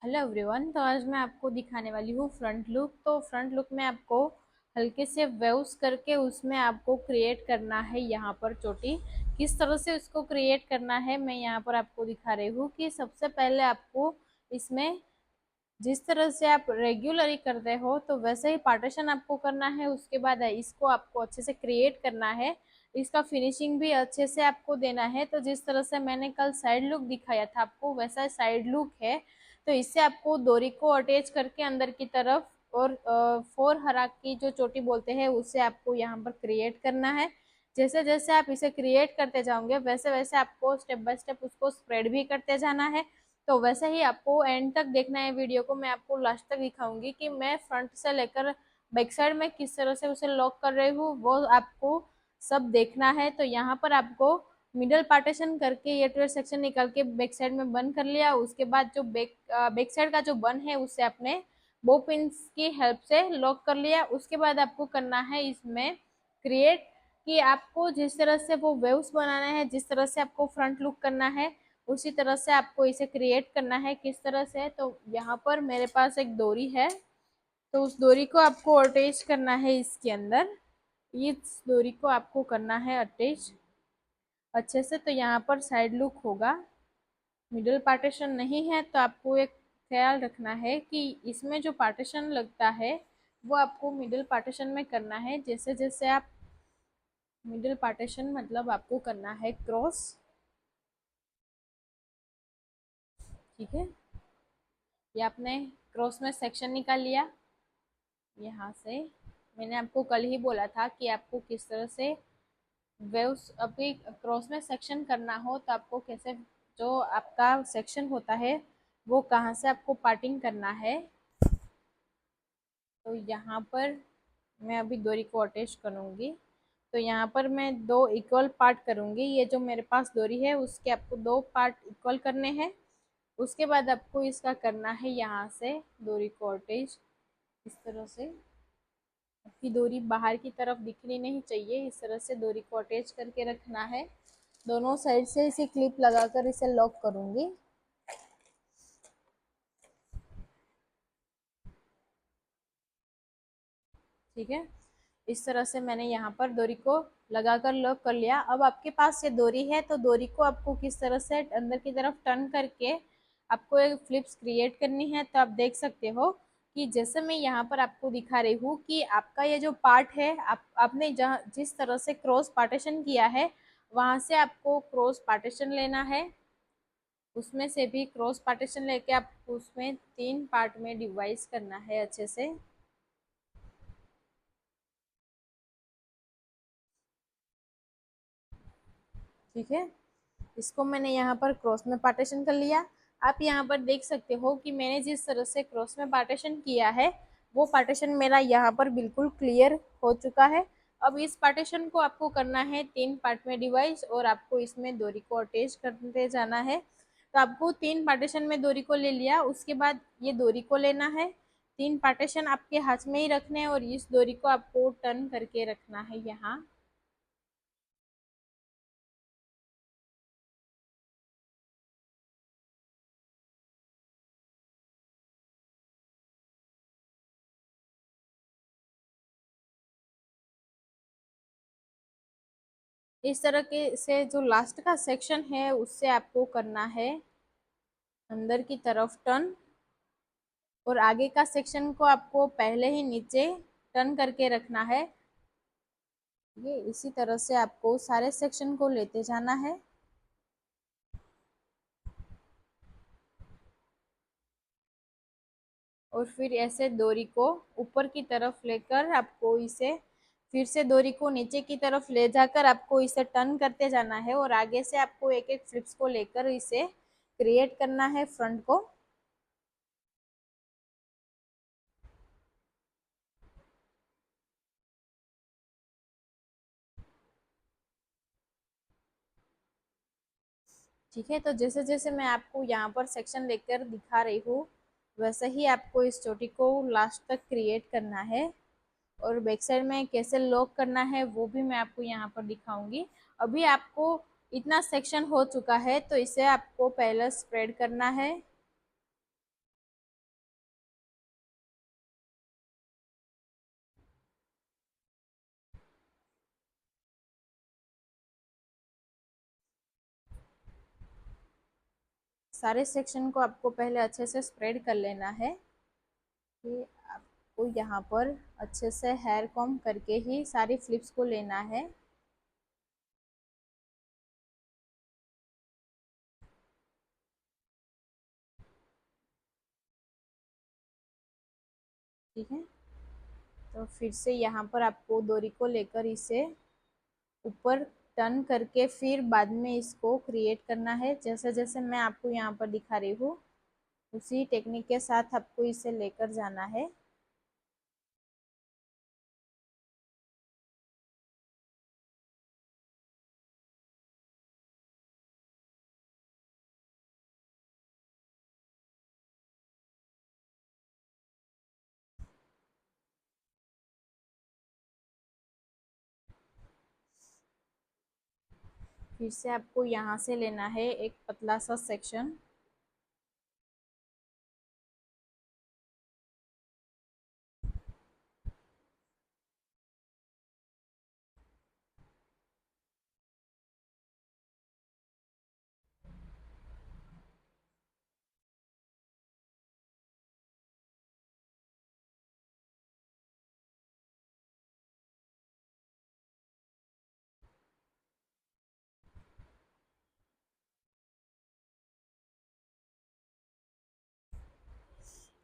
Hello everyone. तो आज मैं आपको दिखाने वाली हूँ फ्रंट लुक। तो फ्रंट लुक में आपको हल्के से वेव्स करके उसमें आपको क्रिएट करना है यहाँ पर चोटी। किस तरह से उसको क्रिएट करना है मैं यहाँ पर आपको दिखा रही हूँ कि सबसे पहले आपको इसमें जिस तरह से आप रेगुलरली करते हो तो वैसे ही पार्टीशन आपको करना है। उसके बाद इसको आपको अच्छे से क्रिएट करना है, इसका फिनिशिंग भी अच्छे से आपको देना है। तो जिस तरह से मैंने कल साइड लुक दिखाया था आपको, वैसा साइड लुक है। तो इससे आपको डोरी को अटैच करके अंदर की तरफ और फोर हरा की जो चोटी बोलते हैं उससे आपको यहाँ पर क्रिएट करना है। जैसे जैसे आप इसे क्रिएट करते जाओगे वैसे वैसे आपको स्टेप बाय स्टेप उसको स्प्रेड भी करते जाना है। तो वैसे ही आपको एंड तक देखना है वीडियो को। मैं आपको लास्ट तक दिखाऊंगी कि मैं फ्रंट से लेकर बैक साइड में किस तरह से उसे लॉक कर रही हूँ, वो आपको सब देखना है। तो यहाँ पर आपको मिडल पार्टीशन करके ये ट्वेल्व सेक्शन निकाल के बैक साइड में बंद कर लिया। उसके बाद जो बैक साइड का जो बन है उससे आपने बो पिन्स की हेल्प से लॉक कर लिया। उसके बाद आपको करना है इसमें क्रिएट कि आपको जिस तरह से वो वेव्स बनाना है, जिस तरह से आपको फ्रंट लुक करना है उसी तरह से आपको इसे क्रिएट करना है। किस तरह से, तो यहाँ पर मेरे पास एक डोरी है, तो उस डोरी को आपको अटैच करना है इसके अंदर। इस डोरी को आपको करना है अटैच अच्छे से। तो यहाँ पर साइड लुक होगा, मिडल पार्टीशन नहीं है। तो आपको एक ख्याल रखना है कि इसमें जो पार्टीशन लगता है वो आपको मिडल पार्टीशन में करना है। जैसे जैसे आप मिडल पार्टीशन मतलब आपको करना है क्रॉस, ठीक है। ये आपने क्रॉस में सेक्शन निकाल लिया यहाँ से। मैंने आपको कल ही बोला था कि आपको किस तरह से वेव्स अभी क्रॉस में सेक्शन करना हो तो आपको कैसे, जो आपका सेक्शन होता है वो कहाँ से आपको पार्टिंग करना है। तो यहाँ पर मैं अभी डोरी को अटैच करूँगी। तो यहाँ पर मैं दो इक्वल पार्ट करूँगी। ये जो मेरे पास डोरी है उसके आपको दो पार्ट इक्वल करने हैं। उसके बाद आपको इसका करना है यहाँ से डोरी को अटैच इस तरह से। आपकी डोरी बाहर की तरफ दिखनी नहीं चाहिए, इस तरह से डोरी को अटैच करके रखना है। दोनों साइड से इसे क्लिप लगाकर इसे लॉक करूंगी, ठीक है। इस तरह से मैंने यहाँ पर डोरी को लगाकर लॉक कर लिया। अब आपके पास ये डोरी है तो डोरी को आपको किस तरह से अंदर की तरफ टर्न करके आपको एक फ्लिप्स क्रिएट करनी है। तो आप देख सकते हो कि जैसे मैं यहाँ पर आपको दिखा रही हूँ कि आपका ये जो पार्ट है आपने जहाँ जिस तरह से क्रॉस पार्टीशन किया है वहां से आपको क्रॉस पार्टीशन लेना है। उसमें से भी क्रॉस पार्टीशन लेके आप उसमें तीन पार्ट में डिवाइड करना है अच्छे से, ठीक है। इसको मैंने यहाँ पर क्रॉस में पार्टीशन कर लिया। आप यहाँ पर देख सकते हो कि मैंने जिस तरह से क्रॉस में पार्टीशन किया है वो पार्टीशन मेरा यहाँ पर बिल्कुल क्लियर हो चुका है। अब इस पार्टीशन को आपको करना है तीन पार्ट में डिवाइड और आपको इसमें डोरी को अटैच करते जाना है। तो आपको तीन पार्टीशन में डोरी को ले लिया, उसके बाद ये डोरी को लेना है। तीन पार्टीशन आपके हाथ में ही रखने हैं और इस डोरी को आपको टर्न करके रखना है यहाँ। इस तरह के से जो लास्ट का सेक्शन है उससे आपको करना है अंदर की तरफ टर्न, और आगे का सेक्शन को आपको पहले ही नीचे टर्न करके रखना है। ये इसी तरह से आपको सारे सेक्शन को लेते जाना है। और फिर ऐसे डोरी को ऊपर की तरफ लेकर आपको इसे फिर से डोरी को नीचे की तरफ ले जाकर आपको इसे टर्न करते जाना है और आगे से आपको एक एक फ्लिप्स को लेकर इसे क्रिएट करना है फ्रंट को। ठीक है। तो जैसे जैसे मैं आपको यहाँ पर सेक्शन लेकर दिखा रही हूँ वैसे ही आपको इस चोटी को लास्ट तक क्रिएट करना है। और बैक साइड में कैसे लॉक करना है वो भी मैं आपको यहाँ पर दिखाऊंगी। अभी आपको इतना सेक्शन हो चुका है तो इसे आपको पहले स्प्रेड करना है। सारे सेक्शन को आपको पहले अच्छे से स्प्रेड कर लेना है। कि आपको यहाँ पर अच्छे से हेयर कॉम्ब करके ही सारी फ्लिप्स को लेना है। ठीक है, तो फिर से यहाँ पर आपको डोरी को लेकर इसे ऊपर टर्न करके फिर बाद में इसको क्रिएट करना है। जैसे जैसे मैं आपको यहाँ पर दिखा रही हूँ उसी टेक्निक के साथ आपको इसे लेकर जाना है। फिर से आपको यहाँ से लेना है एक पतला सा सेक्शन।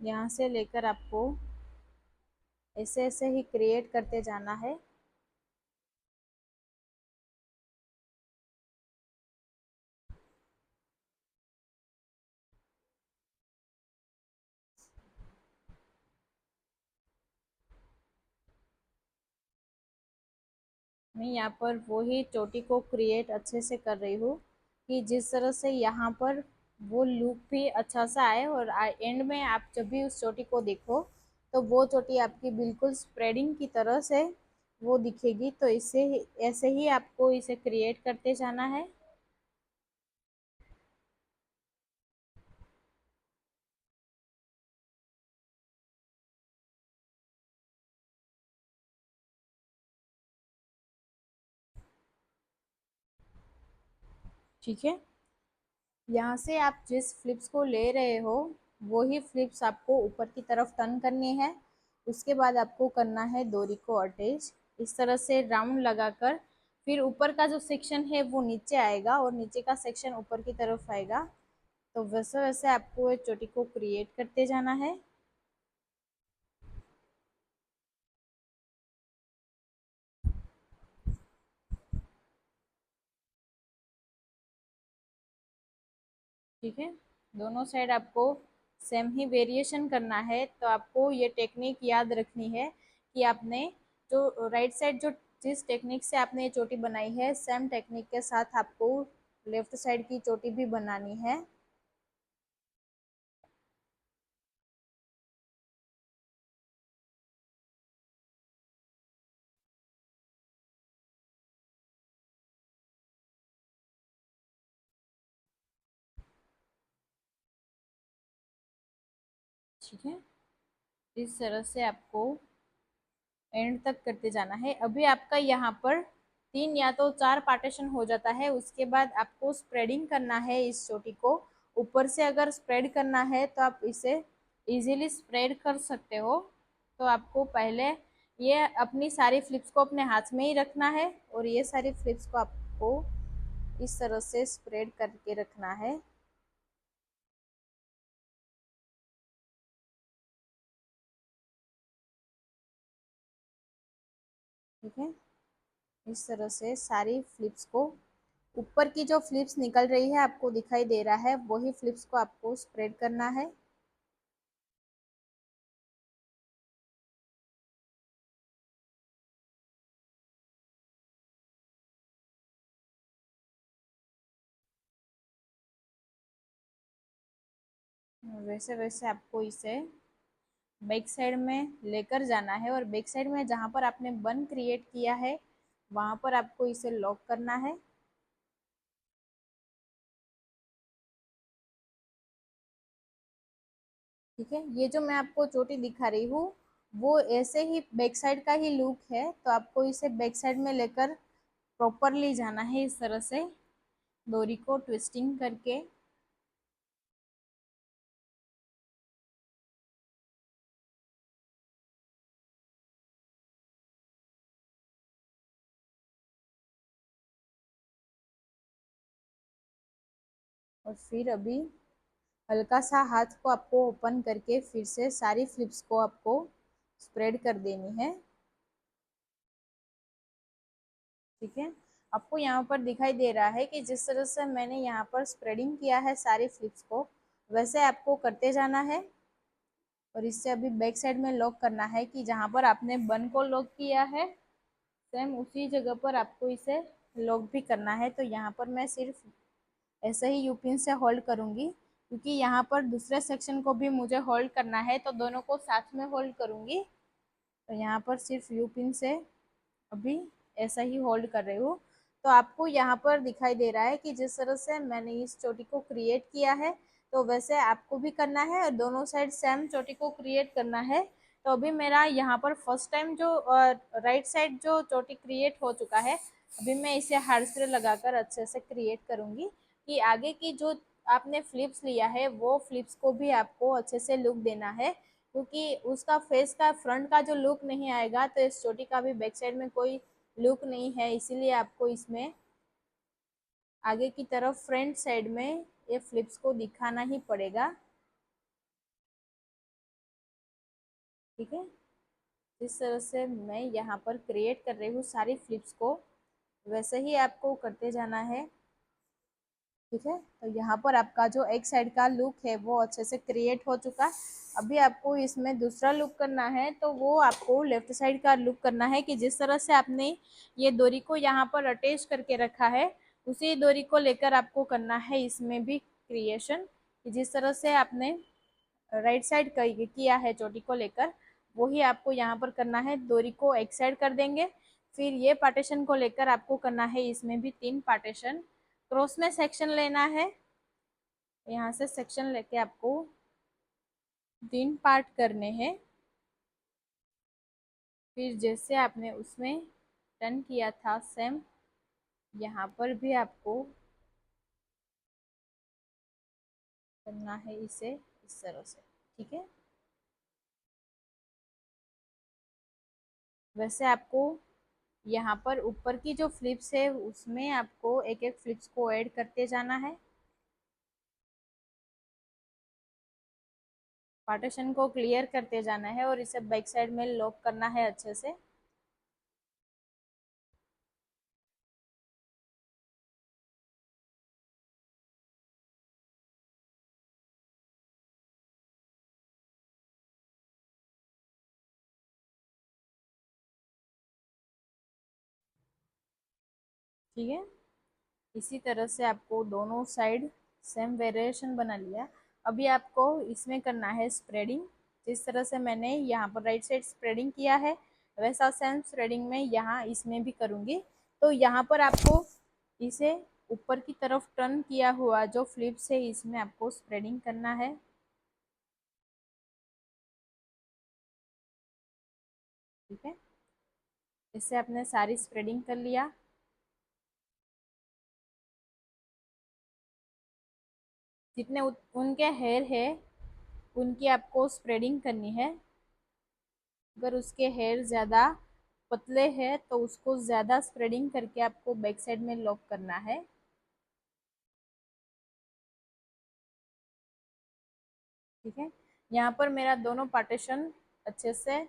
यहाँ से लेकर आपको ऐसे ऐसे ही क्रिएट करते जाना है। मैं यहाँ पर वही चोटी को क्रिएट अच्छे से कर रही हूँ कि जिस तरह से यहाँ पर वो लुक भी अच्छा सा आए और एंड में आप जब भी उस चोटी को देखो तो वो चोटी आपकी बिल्कुल स्प्रेडिंग की तरह से वो दिखेगी। तो ऐसे ही आपको इसे क्रिएट करते जाना है। ठीक है, यहाँ से आप जिस फ्लिप्स को ले रहे हो वही फ्लिप्स आपको ऊपर की तरफ टर्न करनी है। उसके बाद आपको करना है डोरी को अटैच इस तरह से राउंड लगाकर। फिर ऊपर का जो सेक्शन है वो नीचे आएगा और नीचे का सेक्शन ऊपर की तरफ आएगा। तो वैसे वैसे आपको एक चोटी को क्रिएट करते जाना है। ठीक है, दोनों साइड आपको सेम ही वेरिएशन करना है। तो आपको ये टेक्निक याद रखनी है कि आपने जो राइट साइड जो जिस टेक्निक से आपने ये चोटी बनाई है सेम टेक्निक के साथ आपको लेफ्ट साइड की चोटी भी बनानी है। ठीक है, इस तरह से आपको एंड तक करते जाना है। अभी आपका यहाँ पर 3 या तो 4 पार्टीशन हो जाता है। उसके बाद आपको स्प्रेडिंग करना है इस चोटी को। ऊपर से अगर स्प्रेड करना है तो आप इसे इजीली स्प्रेड कर सकते हो। तो आपको पहले ये अपनी सारी फ्लिप्स को अपने हाथ में ही रखना है और ये सारी फ्लिप्स को आपको इस तरह से स्प्रेड करके रखना है। ठीक है, इस तरह से सारी फ्लिप्स को ऊपर की जो फ्लिप्स निकल रही है आपको दिखाई दे रहा है वही फ्लिप्स को आपको स्प्रेड करना है। वैसे वैसे आपको इसे बैक साइड में लेकर जाना है और बैक साइड में जहाँ पर आपने बन क्रिएट किया है वहाँ पर आपको इसे लॉक करना है। ठीक है, ये जो मैं आपको चोटी दिखा रही हूँ वो ऐसे ही बैक साइड का ही लुक है। तो आपको इसे बैक साइड में लेकर प्रॉपरली जाना है इस तरह से डोरी को ट्विस्टिंग करके। और फिर अभी हल्का सा हाथ को आपको ओपन करके फिर से सारी फ्लिप्स को आपको स्प्रेड कर देनी है। ठीक है, आपको यहाँ पर दिखाई दे रहा है कि जिस तरह से मैंने यहाँ पर स्प्रेडिंग किया है सारी फ्लिप्स को, वैसे आपको करते जाना है। और इससे अभी बैक साइड में लॉक करना है कि जहाँ पर आपने बन को लॉक किया है सेम उसी जगह पर आपको इसे लॉक भी करना है। तो यहाँ पर मैं सिर्फ ऐसे ही यू पिन से होल्ड करूँगी, क्योंकि यहाँ पर दूसरे सेक्शन को भी मुझे होल्ड करना है, तो दोनों को साथ में होल्ड करूँगी। तो यहाँ पर सिर्फ यू पिन से अभी ऐसा ही होल्ड कर रही हूँ। तो आपको यहाँ पर दिखाई दे रहा है कि जिस तरह से मैंने इस चोटी को क्रिएट किया है, तो वैसे आपको भी करना है और दोनों साइड सेम चोटी को क्रिएट करना है। तो अभी मेरा यहाँ पर फर्स्ट टाइम जो राइट साइड जो चोटी क्रिएट हो चुका है, अभी मैं इसे हार्ड स्प्रे लगाकर अच्छे से क्रिएट करूँगी कि आगे की जो आपने फ्लिप्स लिया है वो फ्लिप्स को भी आपको अच्छे से लुक देना है, क्योंकि उसका फेस का फ्रंट का जो लुक नहीं आएगा तो इस चोटी का भी बैक साइड में कोई लुक नहीं है। इसीलिए आपको इसमें आगे की तरफ फ्रंट साइड में ये फ्लिप्स को दिखाना ही पड़ेगा। ठीक है, जिस तरह से मैं यहाँ पर क्रिएट कर रही हूँ सारी फ्लिप्स को, वैसे ही आपको करते जाना है। ठीक है, तो यहाँ पर आपका जो एक साइड का लुक है वो अच्छे से क्रिएट हो चुका। अभी आपको इसमें दूसरा लुक करना है, तो वो आपको लेफ्ट साइड का लुक करना है कि जिस तरह से आपने ये डोरी को यहाँ पर अटैच करके रखा है, उसी डोरी को लेकर आपको करना है इसमें भी क्रिएशन। कि जिस तरह से आपने राइट साइड किया है चोटी को लेकर, वही आपको यहाँ पर करना है। डोरी को एक साइड कर देंगे, फिर ये पार्टीशन को लेकर आपको करना है इसमें भी 3 पार्टीशन। क्रॉस में सेक्शन लेना है, यहाँ से सेक्शन लेके आपको 3 पार्ट करने हैं। फिर जैसे आपने उसमें टर्न किया था सेम यहाँ पर भी आपको करना है इसे इस तरह से। ठीक है, वैसे आपको यहाँ पर ऊपर की जो फ्लिप्स है उसमें आपको एक एक फ्लिप्स को ऐड करते जाना है। पार्टीशन को क्लियर करते जाना है और इसे बैक साइड में लॉक करना है अच्छे से। ठीक है, इसी तरह से आपको दोनों साइड सेम वेरिएशन बना लिया। अभी आपको इसमें करना है स्प्रेडिंग। जिस तरह से मैंने यहाँ पर राइट साइड स्प्रेडिंग किया है, वैसा सेम स्प्रेडिंग में यहाँ इसमें भी करूँगी। तो यहाँ पर आपको इसे ऊपर की तरफ टर्न किया हुआ जो फ्लिप्स है इसमें आपको स्प्रेडिंग करना है। ठीक है, इससे आपने सारी स्प्रेडिंग कर लिया। जितने उनके हेयर है उनकी आपको स्प्रेडिंग करनी है। अगर उसके हेयर ज़्यादा पतले हैं तो उसको ज़्यादा स्प्रेडिंग करके आपको बैक साइड में लॉक करना है। ठीक है, यहाँ पर मेरा दोनों पार्टीशन अच्छे से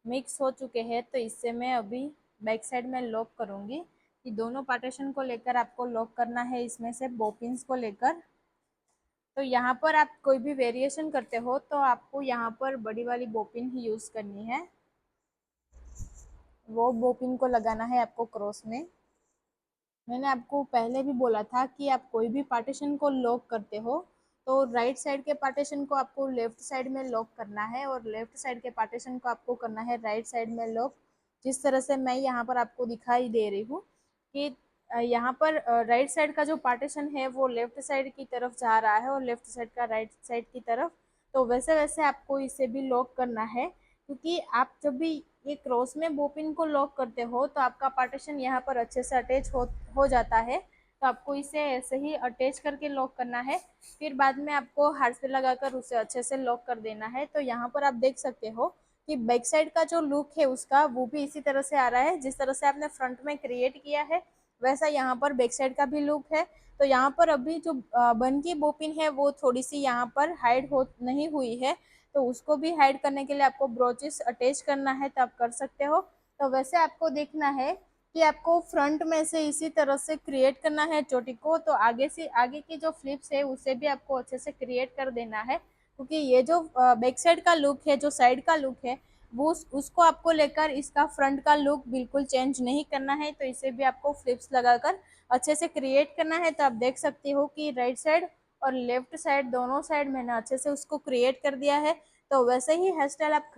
मिक्स हो चुके हैं, तो इससे मैं अभी बैक साइड में लॉक करूँगी। कि दोनों पार्टीशन को लेकर आपको लॉक करना है इसमें से बोपिन्स को लेकर। तो यहाँ पर आप कोई भी वेरिएशन करते हो तो आपको यहाँ पर बड़ी वाली बोपिन ही यूज़ करनी है, वो बोपिन को लगाना है आपको क्रॉस में। मैंने आपको पहले भी बोला था कि आप कोई भी पार्टीशन को लॉक करते हो तो राइट साइड के पार्टीशन को आपको लेफ्ट साइड में लॉक करना है और लेफ्ट साइड के पार्टीशन को आपको करना है राइट साइड में लॉक। जिस तरह से मैं यहाँ पर आपको दिखाई दे रही हूँ कि यहाँ पर राइट साइड का जो पार्टीशन है वो लेफ्ट साइड की तरफ जा रहा है और लेफ्ट साइड का राइट साइड की तरफ। तो वैसे वैसे आपको इसे भी लॉक करना है, क्योंकि आप जब भी ये क्रॉस में बोपिन को लॉक करते हो तो आपका पार्टीशन यहाँ पर अच्छे से अटैच हो जाता है। तो आपको इसे ऐसे ही अटैच करके लॉक करना है, फिर बाद में आपको हाथ से लगाकर उसे अच्छे से लॉक कर देना है। तो यहाँ पर आप देख सकते हो कि बैक साइड का जो लुक है उसका वो भी इसी तरह से आ रहा है जिस तरह से आपने फ्रंट में क्रिएट किया है, वैसा यहाँ पर बैक साइड का भी लुक है। तो यहाँ पर अभी जो बन की बोपिन है वो थोड़ी सी यहाँ पर हाइड हो नहीं हुई है, तो उसको भी हाइड करने के लिए आपको ब्रोचेस अटैच करना है तो आप कर सकते हो। तो वैसे आपको देखना है कि आपको फ्रंट में से इसी तरह से क्रिएट करना है चोटी को, तो आगे से आगे की जो फ्लिप्स है उसे भी आपको अच्छे से क्रिएट कर देना है, क्योंकि ये जो बैक साइड का लुक है, जो साइड का लुक है, वो उसको आपको लेकर इसका फ्रंट का लुक बिल्कुल चेंज नहीं करना है। तो इसे भी आपको फ्लिप्स लगाकर अच्छे से क्रिएट करना है। तो आप देख सकते हो कि राइट साइड और लेफ्ट साइड दोनों साइड मैंने अच्छे से उसको क्रिएट कर दिया है। तो वैसे ही हेयर स्टाइल आप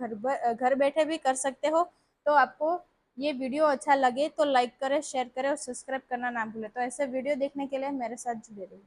घर बैठे भी कर सकते हो। तो आपको ये वीडियो अच्छा लगे तो लाइक करें, शेयर करें और सब्सक्राइब करना ना भूलें। तो ऐसे वीडियो देखने के लिए मेरे साथ जुड़े रहिए।